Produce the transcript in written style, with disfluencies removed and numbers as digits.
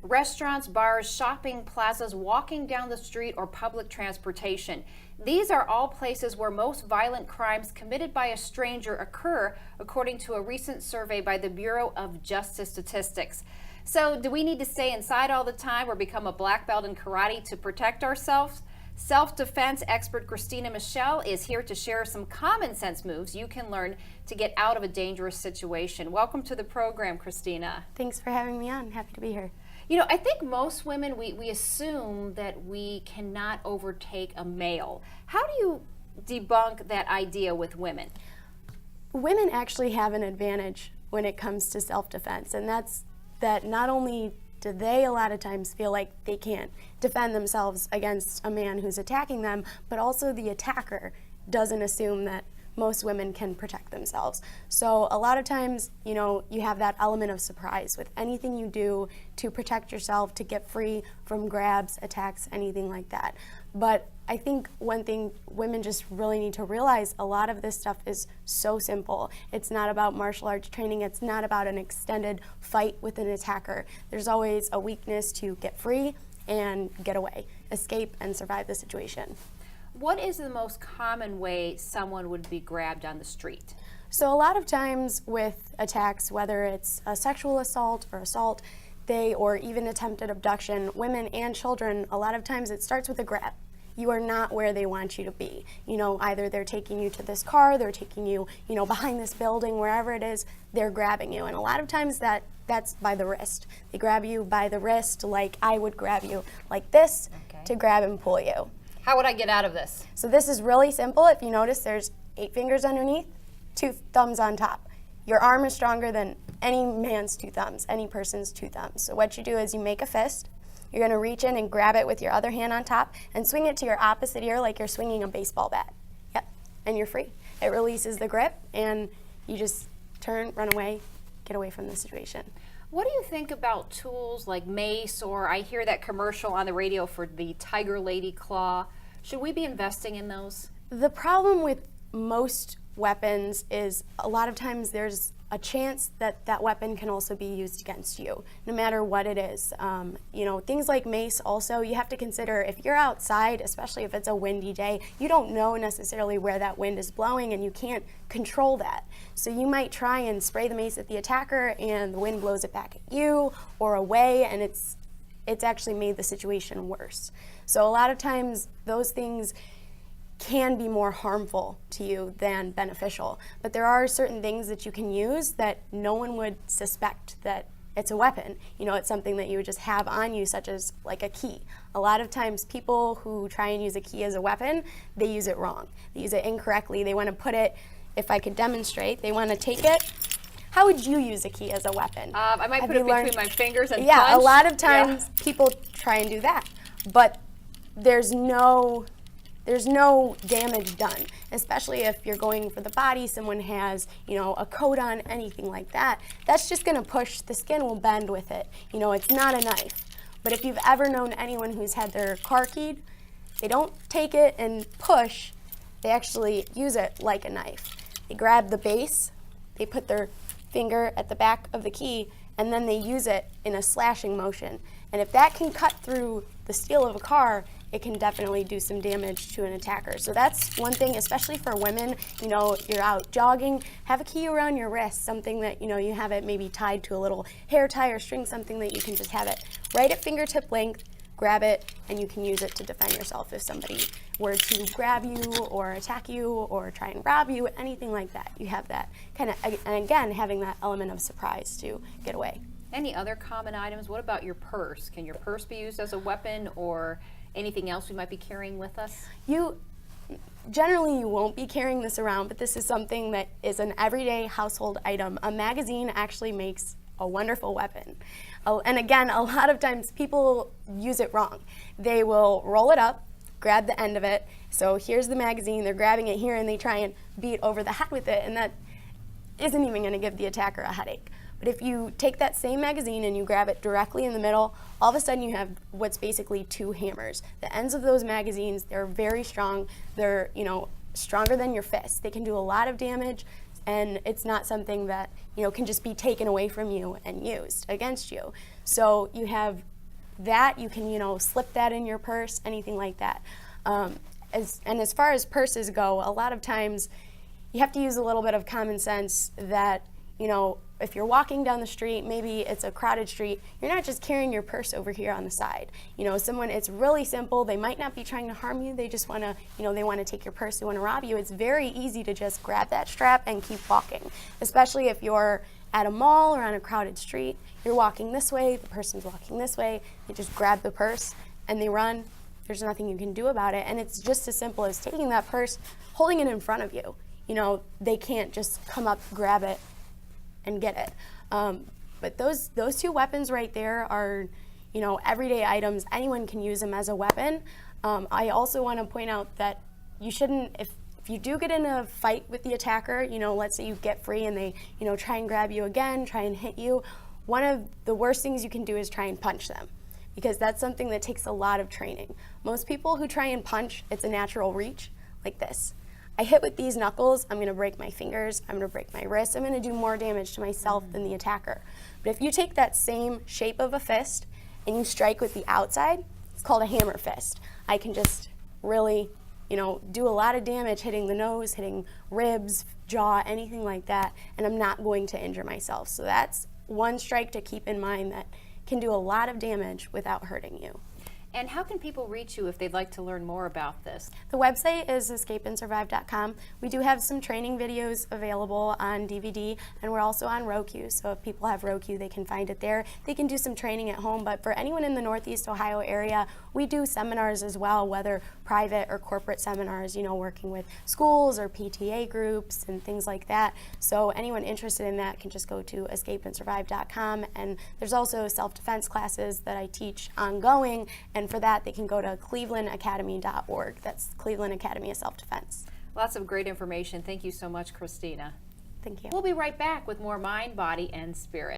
restaurants, bars, shopping plazas, walking down the street, or public transportation. These are all places where most violent crimes committed by a stranger occur, according to a recent survey by the Bureau of Justice Statistics. So, do we need to stay inside all the time or become a black belt in karate to protect ourselves? Self-defense expert Christina Michelle is here to share some common sense moves you can learn to get out of a dangerous situation. Welcome to the program, Christina. Thanks for having me on. Happy to be here. You know, I think most women, we assume that we cannot overtake a male. How do you debunk that idea with women? Women actually have an advantage when it comes to self-defense, and that's that not only do they a lot of times feel like they can't defend themselves against a man who's attacking them, but also the attacker doesn't assume that most women can protect themselves. So a lot of times, you know, you have that element of surprise with anything you do to protect yourself, to get free from grabs, attacks, anything like that. But I think one thing women just really need to realize, a lot of this stuff is so simple. It's not about martial arts training. It's not about an extended fight with an attacker. There's always a weakness to get free and get away, escape and survive the situation. What is the most common way someone would be grabbed on the street? So a lot of times with attacks, whether it's a sexual assault or assault, or even attempted abduction, women and children, a lot of times it starts with a grab. You are not where they want you to be. You know, either they're taking you to this car, they're taking you, behind this building, wherever it is, they're grabbing you. And a lot of times that's by the wrist. They grab you by the wrist like I would grab you like this to grab and pull you. How would I get out of this? So this is really simple. If you notice, there's 8 fingers underneath, 2 thumbs on top. Your arm is stronger than any man's 2 thumbs, any person's 2 thumbs. So what you do is you make a fist. You're going to reach in and grab it with your other hand on top and swing it to your opposite ear like you're swinging a baseball bat. Yep, and you're free. It releases the grip and you just turn, run away, get away from the situation. What do you think about tools like mace, or I hear that commercial on the radio for the Tiger Lady Claw? Should we be investing in those? The problem with most weapons is a lot of times there's a chance that that weapon can also be used against you, no matter what it is. Things like mace also, you have to consider if you're outside, especially if it's a windy day, you don't know necessarily where that wind is blowing and you can't control that. So you might try and spray the mace at the attacker and the wind blows it back at you or away, and it's actually made the situation worse. So a lot of times those things can be more harmful to you than beneficial. But there are certain things that you can use that no one would suspect that it's a weapon. It's something that you would just have on you, such as like a key. A lot of times people who try and use a key as a weapon, they use it wrong. They use it incorrectly. They want to put it, if I could demonstrate, they want to take it. How would you use a key as a weapon? I might put it between my fingers and punch. Yeah, a lot of times people try and do that. But there's no damage done, especially if you're going for the body, someone has, a coat on, anything like that. That's just gonna push, the skin will bend with it. It's not a knife. But if you've ever known anyone who's had their car keyed, they don't take it and push, they actually use it like a knife. They grab the base, they put their finger at the back of the key, and then they use it in a slashing motion. And if that can cut through the steel of a car, it can definitely do some damage to an attacker. So that's one thing, especially for women. You're out jogging, have a key around your wrist, something that, you have it maybe tied to a little hair tie or string, something that you can just have it right at fingertip length, grab it, and you can use it to defend yourself if somebody were to grab you or attack you or try and rob you, anything like that. You have that kind of, and again, having that element of surprise to get away. Any other common items? What about your purse? Can your purse be used as a weapon, or anything else we might be carrying with us? Generally you won't be carrying this around, but this is something that is an everyday household item. A magazine actually makes a wonderful weapon. And again, a lot of times people use it wrong. They will roll it up, grab the end of it. So here's the magazine, they're grabbing it here and they try and beat over the head with it, and that isn't even gonna give the attacker a headache. But if you take that same magazine and you grab it directly in the middle, all of a sudden you have what's basically 2 hammers. The ends of those magazines, they're very strong. They're, stronger than your fist. They can do a lot of damage, and it's not something that, can just be taken away from you and used against you. So you have that, you can, slip that in your purse, anything like that. As far as purses go, a lot of times you have to use a little bit of common sense that, if you're walking down the street, maybe it's a crowded street, you're not just carrying your purse over here on the side. It's really simple. They might not be trying to harm you. They just want to, they want to take your purse. They want to rob you. It's very easy to just grab that strap and keep walking, especially if you're at a mall or on a crowded street. You're walking this way, the person's walking this way. They just grab the purse and they run. There's nothing you can do about it. And it's just as simple as taking that purse, holding it in front of you. They can't just come up, grab it, and get it. But those two weapons right there are, everyday items. Anyone can use them as a weapon. I also want to point out that you shouldn't, if you do get in a fight with the attacker, let's say you get free and they, try and grab you again, try and hit you, one of the worst things you can do is try and punch them, because that's something that takes a lot of training. Most people who try and punch, it's a natural reach, like this. I hit with these knuckles, I'm gonna break my fingers, I'm gonna break my wrists, I'm gonna do more damage to myself than the attacker. But if you take that same shape of a fist and you strike with the outside, it's called a hammer fist. I can just really, do a lot of damage hitting the nose, hitting ribs, jaw, anything like that, and I'm not going to injure myself. So that's one strike to keep in mind that can do a lot of damage without hurting you. And how can people reach you if they'd like to learn more about this? The website is escapeandsurvive.com. We do have some training videos available on DVD, and we're also on Roku, so if people have Roku, they can find it there. They can do some training at home, but for anyone in the Northeast Ohio area, we do seminars as well, whether private or corporate seminars, working with schools or PTA groups and things like that. So anyone interested in that can just go to escapeandsurvive.com, and there's also self-defense classes that I teach ongoing, and for that, they can go to clevelandacademy.org. That's Cleveland Academy of Self-Defense. Lots of great information. Thank you so much, Christina. Thank you. We'll be right back with more Mind, Body, and Spirit.